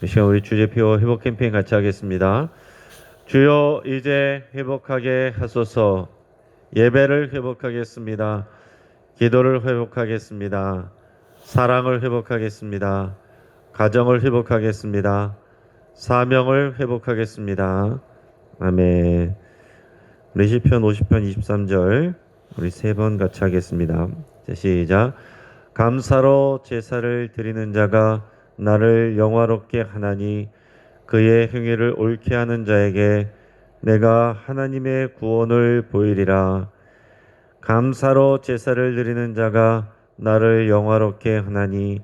이 시간 우리 주제표 회복 캠페인 같이 하겠습니다. 주여 이제 회복하게 하소서. 예배를 회복하겠습니다. 기도를 회복하겠습니다. 사랑을 회복하겠습니다. 가정을 회복하겠습니다. 사명을 회복하겠습니다. 아멘. 우리 시편 50편 23절 우리 세 번 같이 하겠습니다. 시작. 감사로 제사를 드리는 자가 나를 영화롭게 하나니 그의 행위를 옳게 하는 자에게 내가 하나님의 구원을 보이리라. 감사로 제사를 드리는 자가 나를 영화롭게 하나니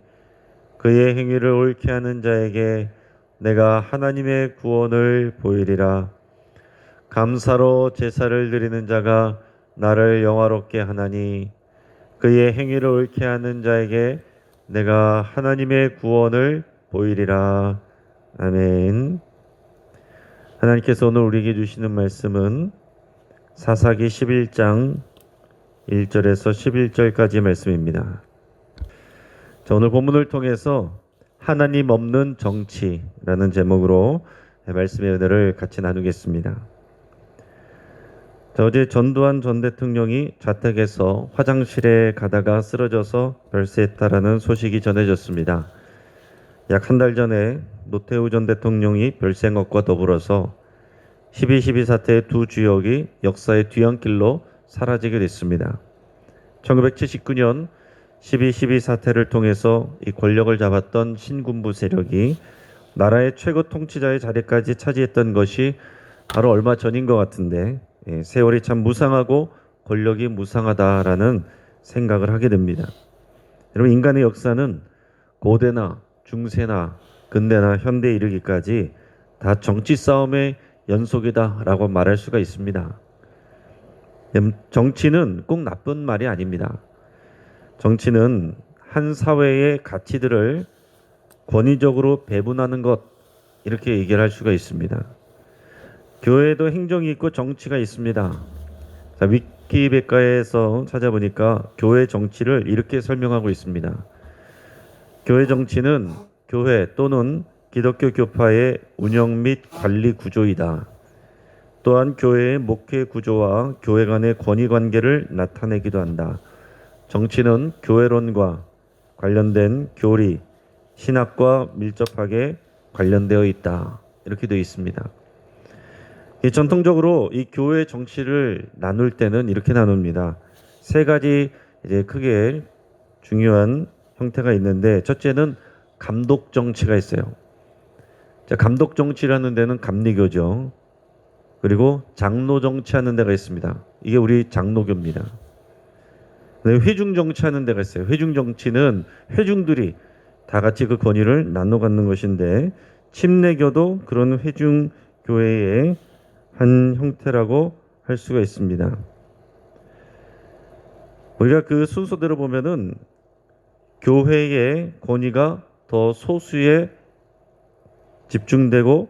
그의 행위를 옳게 하는 자에게 내가 하나님의 구원을 보이리라. 감사로 제사를 드리는 자가 나를 영화롭게 하나니 그의 행위를 옳게 하는 자에게 내가 하나님의 구원을 보이리라. 아멘. 하나님께서 오늘 우리에게 주시는 말씀은 사사기 11장 1절에서 11절까지 말씀입니다. 자, 오늘 본문을 통해서 하나님 없는 정치라는 제목으로 말씀의 은혜를 같이 나누겠습니다. 자, 어제 전두환 전 대통령이 자택에서 화장실에 가다가 쓰러져서 별세했다라는 소식이 전해졌습니다. 약 한 달 전에 노태우 전 대통령이 별세한 것과 더불어서 12.12 사태의 두 주역이 역사의 뒤안길로 사라지게 됐습니다. 1979년 12.12 사태를 통해서 이 권력을 잡았던 신군부 세력이 나라의 최고 통치자의 자리까지 차지했던 것이 바로 얼마 전인 것 같은데 세월이 참 무상하고 권력이 무상하다라는 생각을 하게 됩니다. 여러분, 인간의 역사는 고대나 중세나 근대나 현대에 이르기까지 다 정치 싸움의 연속이다라고 말할 수가 있습니다. 정치는 꼭 나쁜 말이 아닙니다. 정치는 한 사회의 가치들을 권위적으로 배분하는 것, 이렇게 얘기를 할 수가 있습니다. 교회에도 행정이 있고 정치가 있습니다. 자, 위키백과에서 찾아보니까 교회 정치를 이렇게 설명하고 있습니다. 교회 정치는 교회 또는 기독교 교파의 운영 및 관리 구조이다. 또한 교회의 목회 구조와 교회 간의 권위 관계를 나타내기도 한다. 정치는 교회론과 관련된 교리, 신학과 밀접하게 관련되어 있다. 이렇게 되어 있습니다. 전통적으로 이 교회 정치를 나눌 때는 이렇게 나눕니다. 세 가지 이제 크게 중요한 형태가 있는데, 첫째는 감독 정치가 있어요. 자, 감독 정치라는 데는 감리교죠. 그리고 장로 정치하는 데가 있습니다. 이게 우리 장로교입니다. 회중 정치하는 데가 있어요. 회중 정치는 회중들이 다 같이 그 권위를 나눠 갖는 것인데, 침례교도 그런 회중 교회의 한 형태라고 할 수가 있습니다. 우리가 그 순서대로 보면은 교회의 권위가 더 소수에 집중되고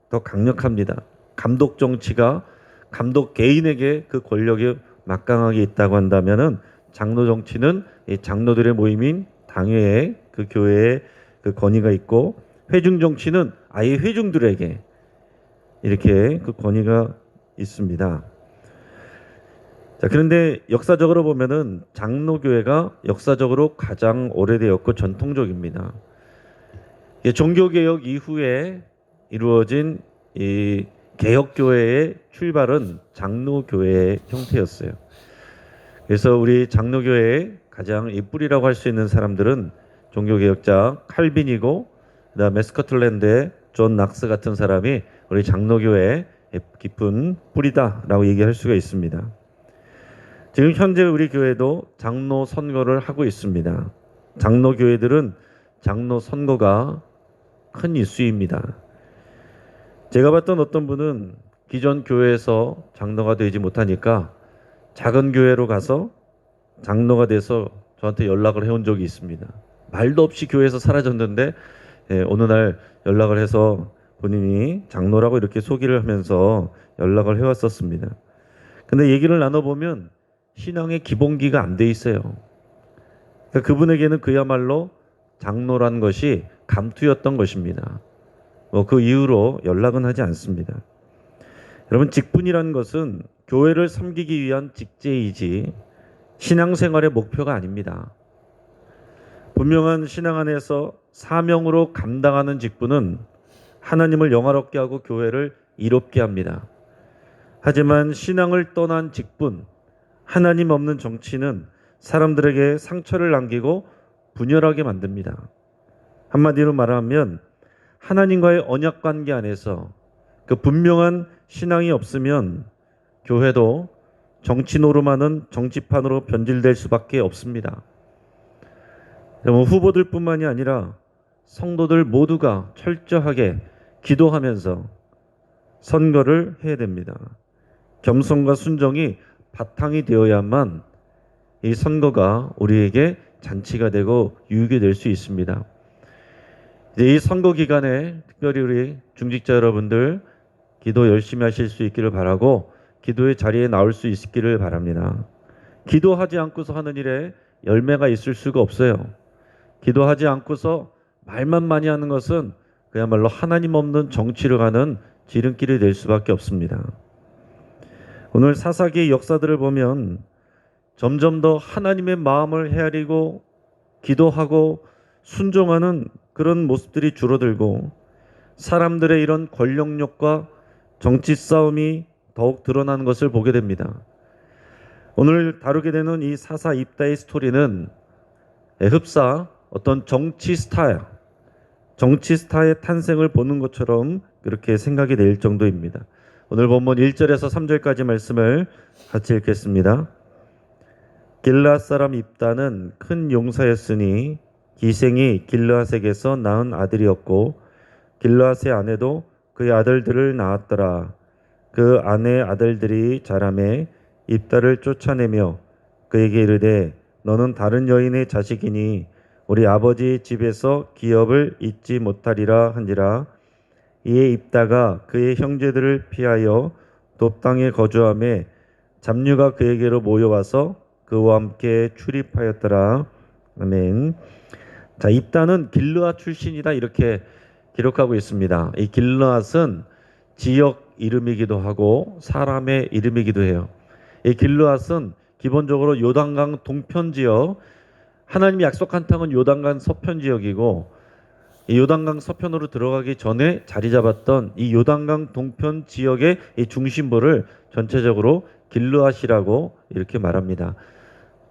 더 강력합니다. 감독 정치가 감독 개인에게 그 권력이 막강하게 있다고 한다면은 장로 정치는 이 장로들의 모임인 당회에 그 교회에 그 권위가 있고, 회중 정치는 아예 회중들에게 이렇게 그 권위가 있습니다. 자, 그런데 역사적으로 보면은 장로교회가 역사적으로 가장 오래되었고 전통적입니다. 종교개혁 이후에 이루어진 이 개혁교회의 출발은 장로교회의 형태였어요. 그래서 우리 장로교회의 가장 이 뿌리라고 할 수 있는 사람들은 종교개혁자 칼빈이고, 그 다음에 스코틀랜드의 존 낙스 같은 사람이 우리 장로교회의 깊은 뿌리다라고 얘기할 수가 있습니다. 지금 현재 우리 교회도 장로 선거를 하고 있습니다. 장로교회들은 장로 선거가 큰 이슈입니다. 제가 봤던 어떤 분은 기존 교회에서 장로가 되지 못하니까 작은 교회로 가서 장로가 돼서 저한테 연락을 해온 적이 있습니다. 말도 없이 교회에서 사라졌는데 어느 날 연락을 해서 본인이 장로라고 이렇게 소개를 하면서 연락을 해왔었습니다. 근데 얘기를 나눠보면 신앙의 기본기가 안 돼 있어요. 그러니까 그분에게는 그야말로 장로란 것이 감투였던 것입니다. 그 이후로 연락은 하지 않습니다. 여러분, 직분이라는 것은 교회를 섬기기 위한 직제이지 신앙생활의 목표가 아닙니다. 분명한 신앙 안에서 사명으로 감당하는 직분은 하나님을 영화롭게 하고 교회를 이롭게 합니다. 하지만 신앙을 떠난 직분, 하나님 없는 정치는 사람들에게 상처를 남기고 분열하게 만듭니다. 한마디로 말하면 하나님과의 언약 관계 안에서 그 분명한 신앙이 없으면 교회도 정치 노름하는 정치판으로 변질될 수밖에 없습니다. 여러분, 후보들뿐만이 아니라 성도들 모두가 철저하게 기도하면서 선거를 해야 됩니다. 겸손과 순정이 바탕이 되어야만 이 선거가 우리에게 잔치가 되고 유익이 될 수 있습니다. 이제 이 선거 기간에 특별히 우리 중직자 여러분들 기도 열심히 하실 수 있기를 바라고 기도의 자리에 나올 수 있기를 바랍니다. 기도하지 않고서 하는 일에 열매가 있을 수가 없어요. 기도하지 않고서 말만 많이 하는 것은 그야말로 하나님 없는 정치를 가는 지름길이 될 수밖에 없습니다. 오늘 사사기의 역사들을 보면 점점 더 하나님의 마음을 헤아리고 기도하고 순종하는 그런 모습들이 줄어들고 사람들의 이런 권력욕과 정치 싸움이 더욱 드러나는 것을 보게 됩니다. 오늘 다루게 되는 이 사사 입다의 스토리는 흡사 어떤 정치 스타의 탄생을 보는 것처럼 그렇게 생각이 될 정도입니다. 오늘 본문 1절에서 3절까지 말씀을 같이 읽겠습니다. 길르앗 사람 입다는 큰 용사였으니 기생이 길르앗에게서 낳은 아들이었고 길르앗의 아내도 그의 아들들을 낳았더라. 그 아내의 아들들이 자라매 입다를 쫓아내며 그에게 이르되 너는 다른 여인의 자식이니 우리 아버지 집에서 기업을 잊지 못하리라 한지라. 이에 입다가 그의 형제들을 피하여 돕당에 거주하며 잡류가 그에게로 모여와서 그와 함께 출입하였더라. 아멘. 자, 입다는 길르앗 출신이다 이렇게 기록하고 있습니다. 이 길르앗은 지역 이름이기도 하고 사람의 이름이기도 해요. 이 길르앗은 기본적으로 요단강 동편 지역, 하나님이 약속한 땅은 요단강 서편 지역이고 이 요단강 서편으로 들어가기 전에 자리 잡았던 이 요단강 동편 지역의 이 중심부를 전체적으로 길르앗이라고 이렇게 말합니다.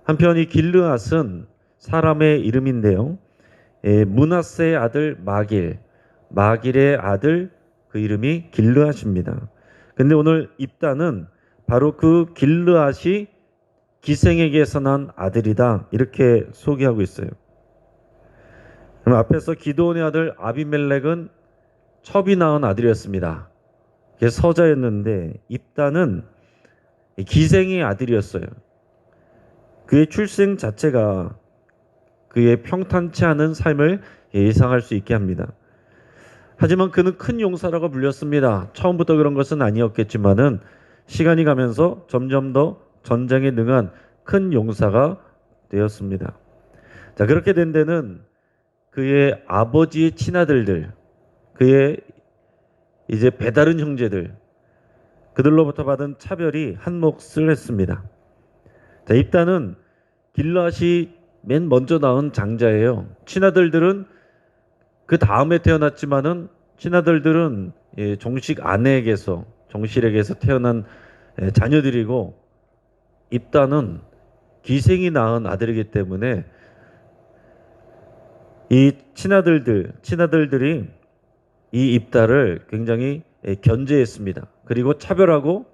한편 이 길르앗은 사람의 이름인데요. 므낫세의 아들 마길의 아들 그 이름이 길르앗입니다. 근데 오늘 입다는 바로 그 길르앗이 기생에게서 난 아들이다 이렇게 소개하고 있어요. 그럼 앞에서 기드온의 아들 아비멜렉은 첩이 낳은 아들이었습니다. 그게 서자였는데 입다는 기생의 아들이었어요. 그의 출생 자체가 그의 평탄치 않은 삶을 예상할 수 있게 합니다. 하지만 그는 큰 용사라고 불렸습니다. 처음부터 그런 것은 아니었겠지만은 시간이 가면서 점점 더 전쟁에 능한 큰 용사가 되었습니다. 자, 그렇게 된 데는 그의 아버지의 친아들들, 그의 이제 배다른 형제들, 그들로부터 받은 차별이 한 몫을 했습니다. 자, 입다는 길르앗이 맨 먼저 낳은 장자예요. 친아들들은 그 다음에 태어났지만은 친아들들은 정식 아내에게서 정실에게서 태어난 자녀들이고 입다는 기생이 낳은 아들이기 때문에 이 친아들들이 이 입다를 굉장히 견제했습니다. 그리고 차별하고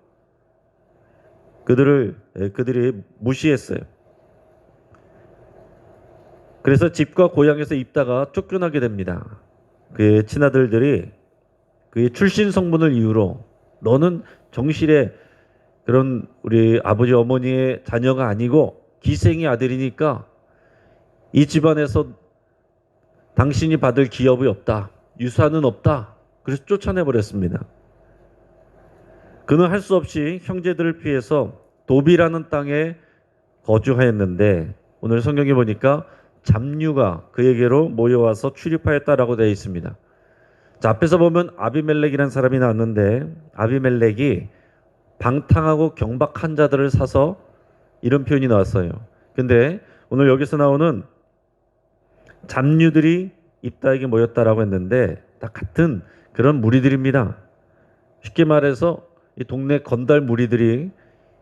그들이 무시했어요. 그래서 집과 고향에서 입다가 쫓겨나게 됩니다. 그의 친아들들이 그의 출신 성분을 이유로 너는 정실의 그런 우리 아버지 어머니의 자녀가 아니고 기생의 아들이니까 이 집안에서 당신이 받을 기업이 없다. 유산은 없다. 그래서 쫓아내버렸습니다. 그는 할 수 없이 형제들을 피해서 도비라는 땅에 거주하였는데 오늘 성경에 보니까 잡류가 그에게로 모여와서 출입하였다라고 되어 있습니다. 자, 앞에서 보면 아비멜렉이라는 사람이 나왔는데 아비멜렉이 방탕하고 경박한 자들을 사서 이런 표현이 나왔어요. 근데 오늘 여기서 나오는 잡류들이 입다에게 모였다라고 했는데 다 같은 그런 무리들입니다. 쉽게 말해서 이 동네 건달 무리들이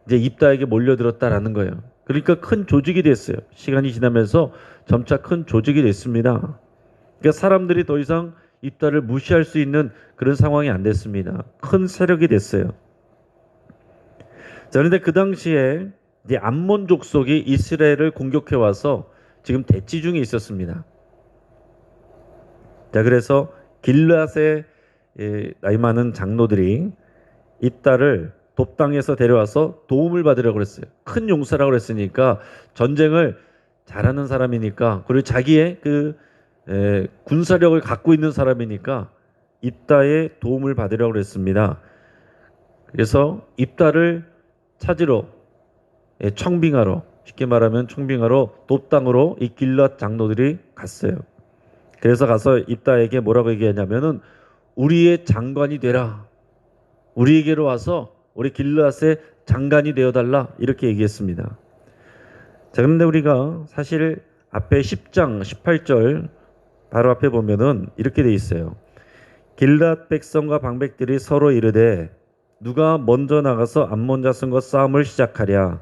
이제 입다에게 몰려들었다라는 거예요. 그러니까 큰 조직이 됐어요. 시간이 지나면서 점차 큰 조직이 됐습니다. 그러니까 사람들이 더 이상 입다를 무시할 수 있는 그런 상황이 안 됐습니다. 큰 세력이 됐어요. 자, 그런데 그 당시에 이제 암몬 족속이 이스라엘을 공격해 와서 지금 대치 중에 있었습니다. 자, 그래서 길앗의 나이 많은 장로들이 입다를 돕당에서 데려와서 도움을 받으려고 그랬어요. 큰 용사라고 그랬으니까 전쟁을 잘하는 사람이니까 그리고 자기의 그 군사력을 갖고 있는 사람이니까 입다의 도움을 받으려고 그랬습니다. 그래서 입다를 찾으러 청빙하러 쉽게 말하면 청빙하러 돕당으로 이 길앗 장로들이 갔어요. 그래서 가서 입다에게 뭐라고 얘기하냐면은 우리의 장관이 되라. 우리에게로 와서 우리 길앗의 장관이 되어달라 이렇게 얘기했습니다. 자, 그런데 우리가 사실 앞에 10장 18절 바로 앞에 보면은 이렇게 돼 있어요. 길앗 백성과 방백들이 서로 이르되 누가 먼저 나가서 암몬 자손과 싸움을 시작하랴.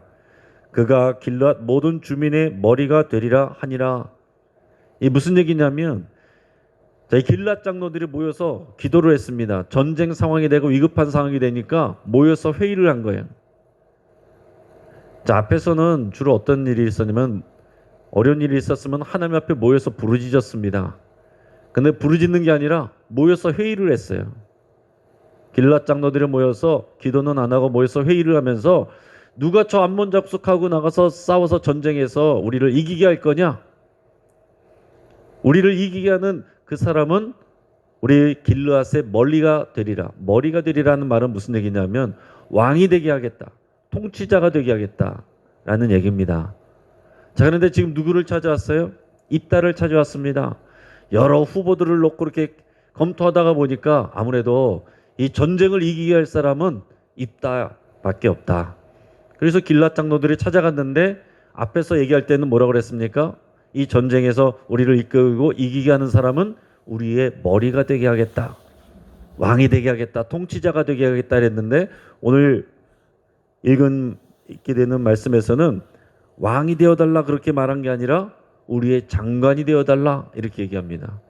그가 길앗 모든 주민의 머리가 되리라 하니라. 이 무슨 얘기냐면 자, 이 길앗 장로들이 모여서 기도를 했습니다. 전쟁 상황이 되고 위급한 상황이 되니까 모여서 회의를 한 거예요. 자, 앞에서는 주로 어떤 일이 있었냐면 어려운 일이 있었으면 하나님 앞에 모여서 부르짖었습니다. 근데 부르짖는 게 아니라 모여서 회의를 했어요. 길앗 장로들이 모여서 기도는 안 하고 모여서 회의를 하면서 누가 저 암몬 잡숙하고 나가서 싸워서 전쟁에서 우리를 이기게 할 거냐? 우리를 이기게 하는 그 사람은 우리 길르앗의 머리가 되리라. 머리가 되리라는 말은 무슨 얘기냐면 왕이 되게 하겠다. 통치자가 되게 하겠다라는 얘기입니다. 자, 그런데 지금 누구를 찾아왔어요? 입다를 찾아왔습니다. 여러 후보들을 놓고 이렇게 검토하다가 보니까 아무래도 이 전쟁을 이기게 할 사람은 입다밖에 없다. 그래서 길앗 장로들이 찾아갔는데 앞에서 얘기할 때는 뭐라고 그랬습니까? 이 전쟁에서 우리를 이끌고 이기게 하는 사람은 우리의 머리가 되게 하겠다. 왕이 되게 하겠다. 통치자가 되게 하겠다 했는데 오늘 읽게 되는 말씀에서는 왕이 되어달라 그렇게 말한 게 아니라 우리의 장관이 되어달라 이렇게 얘기합니다.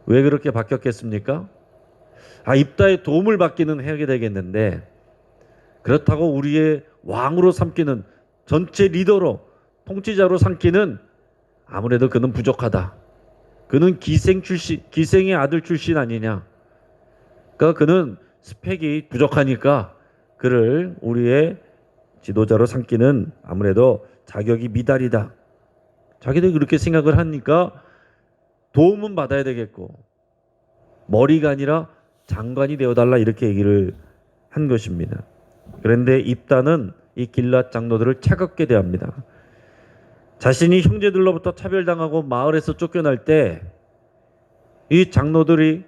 왜 그렇게 바뀌었겠습니까? 입다의 도움을 받기는 해야 되겠는데 그렇다고 우리의 왕으로 삼기는 전체 리더로 통치자로 삼기는 아무래도 그는 부족하다. 그는 기생의 아들 출신 아니냐. 그러니까 그는 스펙이 부족하니까 그를 우리의 지도자로 삼기는 아무래도 자격이 미달이다. 자기들이 그렇게 생각을 하니까 도움은 받아야 되겠고 머리가 아니라 장관이 되어달라 이렇게 얘기를 한 것입니다. 그런데 입다는 이 길앗 장로들을 차갑게 대합니다. 자신이 형제들로부터 차별당하고 마을에서 쫓겨날 때 이 장로들이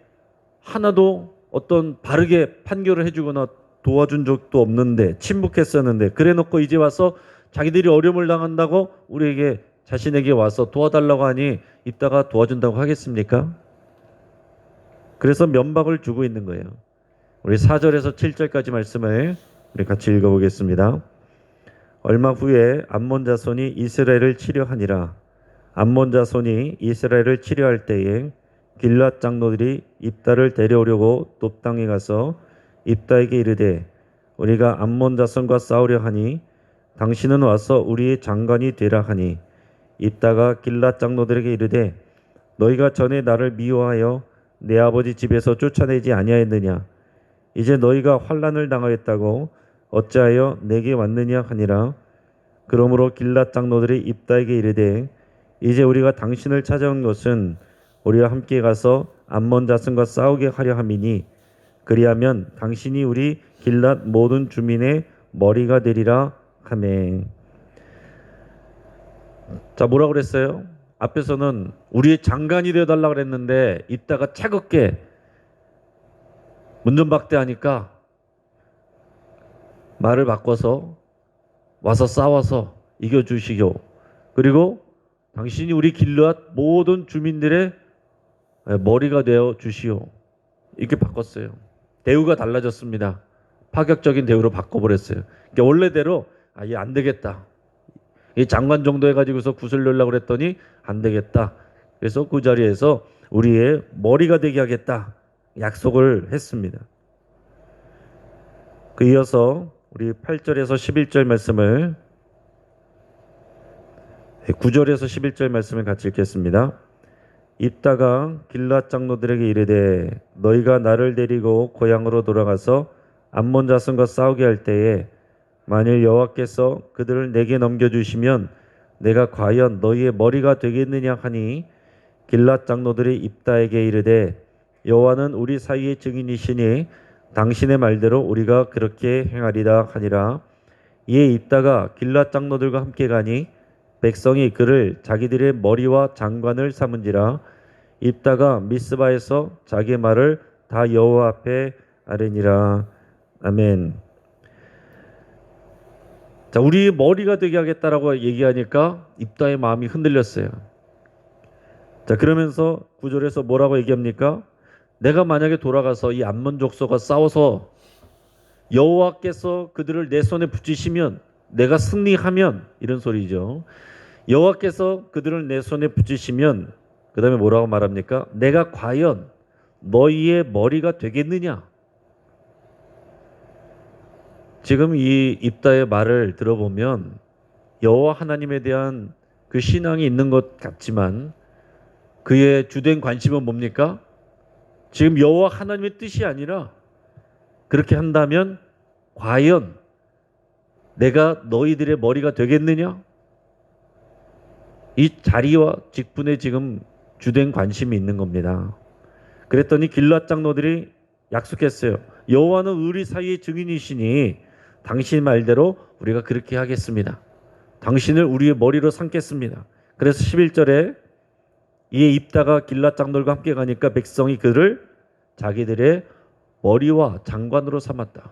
하나도 어떤 바르게 판결을 해주거나 도와준 적도 없는데 침묵했었는데 그래놓고 이제 와서 자기들이 어려움을 당한다고 우리에게 자신에게 와서 도와달라고 하니 입다가 도와준다고 하겠습니까? 그래서 면박을 주고 있는 거예요. 우리 4절에서 7절까지 말씀을 우리 같이 읽어보겠습니다. 얼마 후에 암몬 자손이 이스라엘을 치려하니라. 암몬 자손이 이스라엘을 치려할 때에 길앗 장로들이 입다를 데려오려고 돕당에 가서 입다에게 이르되 우리가 암몬 자손과 싸우려 하니 당신은 와서 우리의 장관이 되라 하니 입다가 길앗 장로들에게 이르되 너희가 전에 나를 미워하여 내 아버지 집에서 쫓아내지 아니하였느냐. 이제 너희가 환난을 당하였다고 어찌하여 내게 왔느냐 하니라. 그러므로 길앗 장로들이 입다에게 이르되 이제 우리가 당신을 찾아온 것은 우리와 함께 가서 암몬 자손과 싸우게 하려 함이니 그리하면 당신이 우리 길앗 모든 주민의 머리가 되리라 하매. 자, 뭐라고 그랬어요? 앞에서는 우리의 장관이 되어달라고 그랬는데 입다가 차갑게 문전박대하니까 말을 바꿔서 와서 싸워서 이겨주시오. 그리고 당신이 우리 길르앗 모든 주민들의 머리가 되어 주시오. 이렇게 바꿨어요. 대우가 달라졌습니다. 파격적인 대우로 바꿔버렸어요. 그러니까 원래대로 얘 안 되겠다. 이 장관 정도 해가지고서 구슬려려고 그랬더니 안 되겠다. 그래서 그 자리에서 우리의 머리가 되게 하겠다. 약속을 했습니다. 그 이어서 우리 8절에서 11절 말씀을 9절에서 11절 말씀을 같이 읽겠습니다. 입다가 길앗 장로들에게 이르되 너희가 나를 데리고 고향으로 돌아가서 암몬 자손과 싸우게 할 때에 만일 여호와께서 그들을 내게 넘겨주시면 내가 과연 너희의 머리가 되겠느냐 하니 길앗 장로들이 입다에게 이르되 여호와는 우리 사이의 증인이시니 당신의 말대로 우리가 그렇게 행하리다 하니라. 이에 입다가 길앗 장로들과 함께 가니 백성이 그를 자기들의 머리와 장관을 삼은지라. 입다가 미스바에서 자기의 말을 다 여호와 앞에 아뢰니라. 아멘. 자, 우리 머리가 되게 하겠다라고 얘기하니까 입다의 마음이 흔들렸어요. 자, 그러면서 9절에서 뭐라고 얘기합니까? 내가 만약에 돌아가서 이 암몬 족속과 싸워서 여호와께서 그들을 내 손에 붙이시면, 내가 승리하면, 이런 소리죠. 여호와께서 그들을 내 손에 붙이시면 그 다음에 뭐라고 말합니까? 내가 과연 너희의 머리가 되겠느냐? 지금 이 입다의 말을 들어보면 여호와 하나님에 대한 그 신앙이 있는 것 같지만 그의 주된 관심은 뭡니까? 지금 여호와 하나님의 뜻이 아니라 그렇게 한다면 과연 내가 너희들의 머리가 되겠느냐? 이 자리와 직분에 지금 주된 관심이 있는 겁니다. 그랬더니 길앗 장로들이 약속했어요. 여호와는 우리 사이의 증인이시니 당신 말대로 우리가 그렇게 하겠습니다. 당신을 우리의 머리로 삼겠습니다. 그래서 11절에 이에 입다가 길앗 장로들과 함께 가니까 백성이 그를 자기들의 머리와 장관으로 삼았다.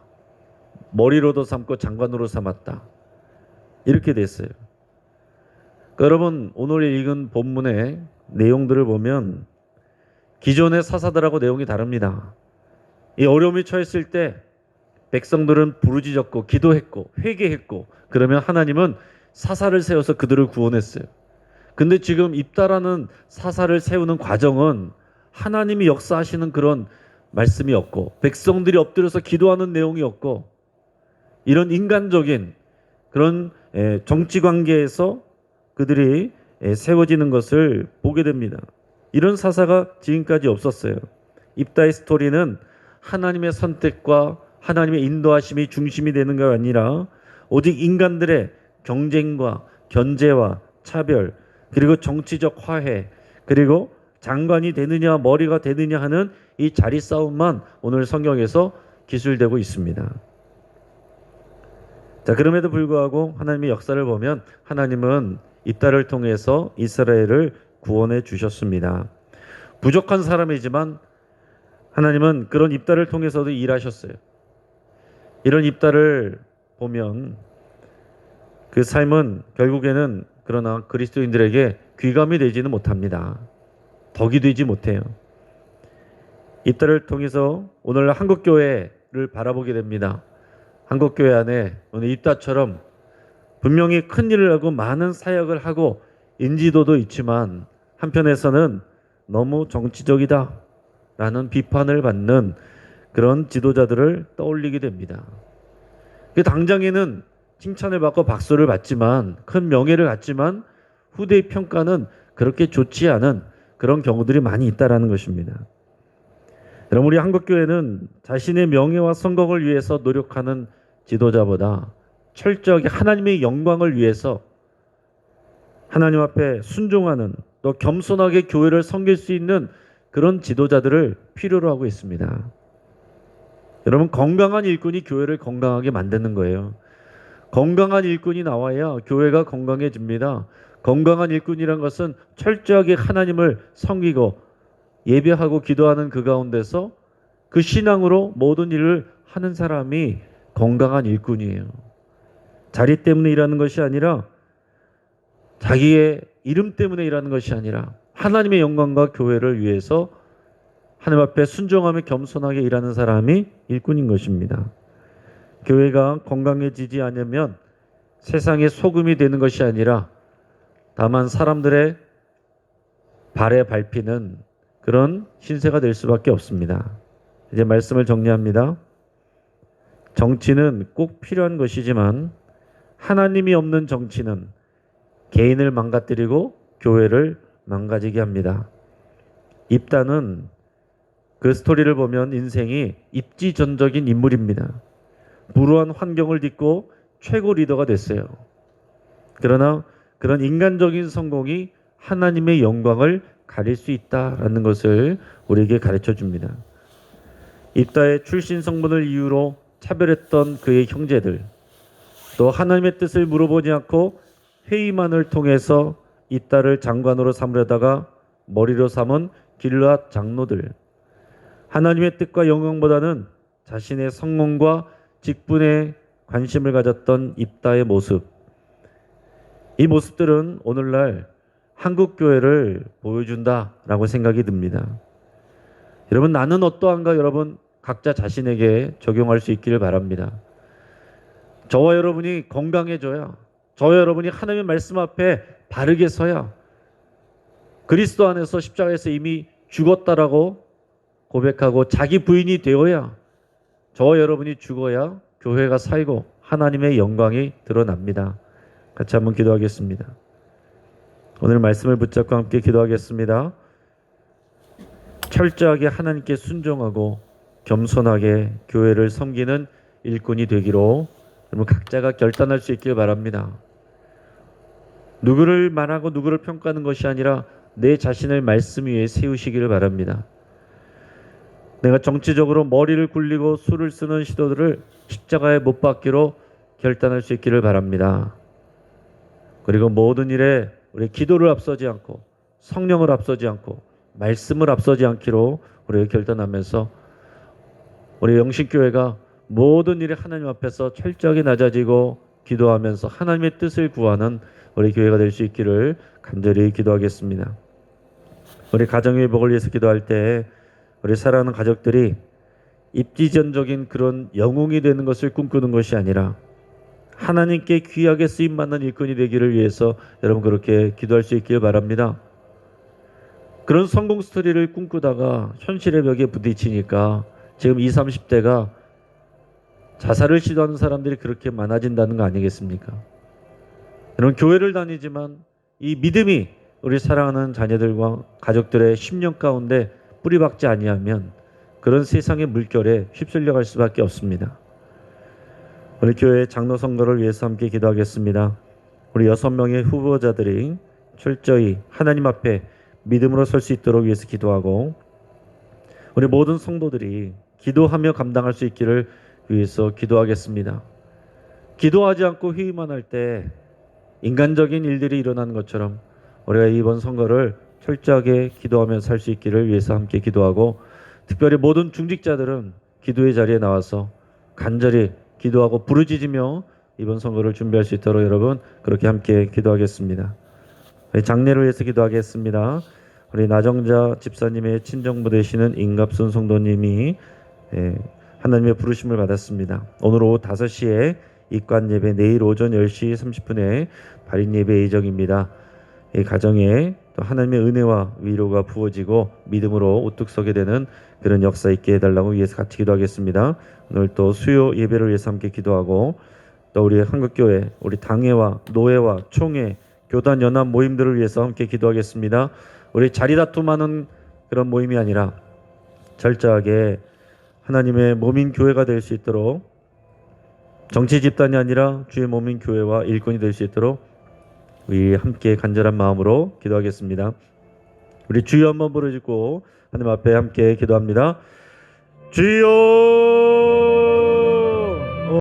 머리로도 삼고 장관으로 삼았다. 이렇게 됐어요. 여러분, 오늘 읽은 본문의 내용들을 보면 기존의 사사들하고 내용이 다릅니다. 이 어려움이 처했을 때 백성들은 부르짖었고 기도했고 회개했고 그러면 하나님은 사사를 세워서 그들을 구원했어요. 근데 지금 입다라는 사사를 세우는 과정은 하나님이 역사하시는 그런 말씀이 없고 백성들이 엎드려서 기도하는 내용이 없고 이런 인간적인 그런 정치 관계에서 그들이 세워지는 것을 보게 됩니다. 이런 사사가 지금까지 없었어요. 입다의 스토리는 하나님의 선택과 하나님의 인도하심이 중심이 되는 게 아니라 오직 인간들의 경쟁과 견제와 차별 그리고 정치적 화해 그리고 장관이 되느냐 머리가 되느냐 하는 이 자리 싸움만 오늘 성경에서 기술되고 있습니다. 자, 그럼에도 불구하고 하나님의 역사를 보면 하나님은 입다를 통해서 이스라엘을 구원해 주셨습니다. 부족한 사람이지만 하나님은 그런 입다를 통해서도 일하셨어요. 이런 입다를 보면 그 삶은 결국에는 그러나 그리스도인들에게 귀감이 되지는 못합니다. 덕이 되지 못해요. 입다를 통해서 오늘 한국교회를 바라보게 됩니다. 한국교회 안에 오늘 입다처럼 분명히 큰 일을 하고 많은 사역을 하고 인지도도 있지만 한편에서는 너무 정치적이다 라는 비판을 받는 그런 지도자들을 떠올리게 됩니다. 당장에는 칭찬을 받고 박수를 받지만 큰 명예를 갖지만 후대의 평가는 그렇게 좋지 않은 그런 경우들이 많이 있다라는 것입니다. 여러분, 우리 한국교회는 자신의 명예와 성공을 위해서 노력하는 지도자보다 철저하게 하나님의 영광을 위해서 하나님 앞에 순종하는 또 겸손하게 교회를 섬길 수 있는 그런 지도자들을 필요로 하고 있습니다. 여러분, 건강한 일꾼이 교회를 건강하게 만드는 거예요. 건강한 일꾼이 나와야 교회가 건강해집니다. 건강한 일꾼이란 것은 철저하게 하나님을 섬기고 예배하고 기도하는 그 가운데서 그 신앙으로 모든 일을 하는 사람이 건강한 일꾼이에요. 자리 때문에 일하는 것이 아니라, 자기의 이름 때문에 일하는 것이 아니라 하나님의 영광과 교회를 위해서 하나님 앞에 순종하며 겸손하게 일하는 사람이 일꾼인 것입니다. 교회가 건강해지지 않으면 세상의 소금이 되는 것이 아니라 다만 사람들의 발에 밟히는 그런 신세가 될 수밖에 없습니다. 이제 말씀을 정리합니다. 정치는 꼭 필요한 것이지만 하나님이 없는 정치는 개인을 망가뜨리고 교회를 망가지게 합니다. 입다는 그 스토리를 보면 인생이 입지전적인 인물입니다. 불우한 환경을 딛고 최고 리더가 됐어요. 그러나 그런 인간적인 성공이 하나님의 영광을 가릴 수 있다라는 것을 우리에게 가르쳐 줍니다. 입다의 출신 성분을 이유로 차별했던 그의 형제들, 또 하나님의 뜻을 물어보지 않고 회의만을 통해서 입다를 장관으로 삼으려다가 머리로 삼은 길르앗 장로들, 하나님의 뜻과 영광보다는 자신의 성공과 직분에 관심을 가졌던 입다의 모습, 이 모습들은 오늘날 한국 교회를 보여준다라고 생각이 듭니다. 여러분, 나는 어떠한가 여러분 각자 자신에게 적용할 수 있기를 바랍니다. 저와 여러분이 건강해져야, 저와 여러분이 하나님의 말씀 앞에 바르게 서야, 그리스도 안에서 십자가에서 이미 죽었다라고 고백하고 자기 부인이 되어야, 저와 여러분이 죽어야 교회가 살고 하나님의 영광이 드러납니다. 같이 한번 기도하겠습니다. 오늘 말씀을 붙잡고 함께 기도하겠습니다. 철저하게 하나님께 순종하고 겸손하게 교회를 섬기는 일꾼이 되기로 여러분 각자가 결단할 수 있길 바랍니다. 누구를 말하고 누구를 평가하는 것이 아니라 내 자신을 말씀 위에 세우시기를 바랍니다. 내가 정치적으로 머리를 굴리고 수를 쓰는 시도들을 십자가에 못 박기로 결단할 수 있기를 바랍니다. 그리고 모든 일에 우리 기도를 앞서지 않고 성령을 앞서지 않고 말씀을 앞서지 않기로 우리가 결단하면서 우리 영신교회가 모든 일에 하나님 앞에서 철저하게 낮아지고 기도하면서 하나님의 뜻을 구하는 우리 교회가 될 수 있기를 간절히 기도하겠습니다. 우리 가정의 회복을 위해서 기도할 때 우리 사랑하는 가족들이 입지전적인 그런 영웅이 되는 것을 꿈꾸는 것이 아니라 하나님께 귀하게 쓰임받는 일꾼이 되기를 위해서 여러분 그렇게 기도할 수 있길 바랍니다. 그런 성공 스토리를 꿈꾸다가 현실의 벽에 부딪히니까 지금 20, 30대가 자살을 시도하는 사람들이 그렇게 많아진다는 거 아니겠습니까? 여러분, 교회를 다니지만 이 믿음이 우리 사랑하는 자녀들과 가족들의 심령 가운데 뿌리박지 아니하면 그런 세상의 물결에 휩쓸려 갈 수밖에 없습니다. 우리 교회 장로 선거를 위해서 함께 기도하겠습니다. 우리 6명의 후보자들이 철저히 하나님 앞에 믿음으로 설 수 있도록 위해서 기도하고, 우리 모든 성도들이 기도하며 감당할 수 있기를 위해서 기도하겠습니다. 기도하지 않고 회의만 할 때 인간적인 일들이 일어나는 것처럼 우리가 이번 선거를 철저하게 기도하며 살 수 있기를 위해서 함께 기도하고, 특별히 모든 중직자들은 기도의 자리에 나와서 간절히 기도하고 부르짖으며 이번 선거를 준비할 수 있도록 여러분 그렇게 함께 기도하겠습니다. 장례를 위해서 기도하겠습니다. 우리 나정자 집사님의 친정부 되시는 임갑순 성도님이 하나님의 부르심을 받았습니다. 오늘 오후 5시에 입관 예배, 내일 오전 10시 30분에 발인 예배 예정입니다. 이 가정에 또 하나님의 은혜와 위로가 부어지고 믿음으로 우뚝 서게 되는 그런 역사 있게 해달라고 위해서 같이 기도하겠습니다. 오늘 또 수요 예배를 위해서 함께 기도하고, 또 우리 한국교회, 우리 당회와 노회와 총회, 교단 연합 모임들을 위해서 함께 기도하겠습니다. 우리 자리 다툼하는 그런 모임이 아니라 철저하게 하나님의 몸인 교회가 될 수 있도록, 정치 집단이 아니라 주의 몸인 교회와 일꾼이 될 수 있도록 우리 함께 간절한 마음으로 기도하겠습니다. 우리 주여 한번 부르짖고 하나님 앞에 함께 기도합니다. 주여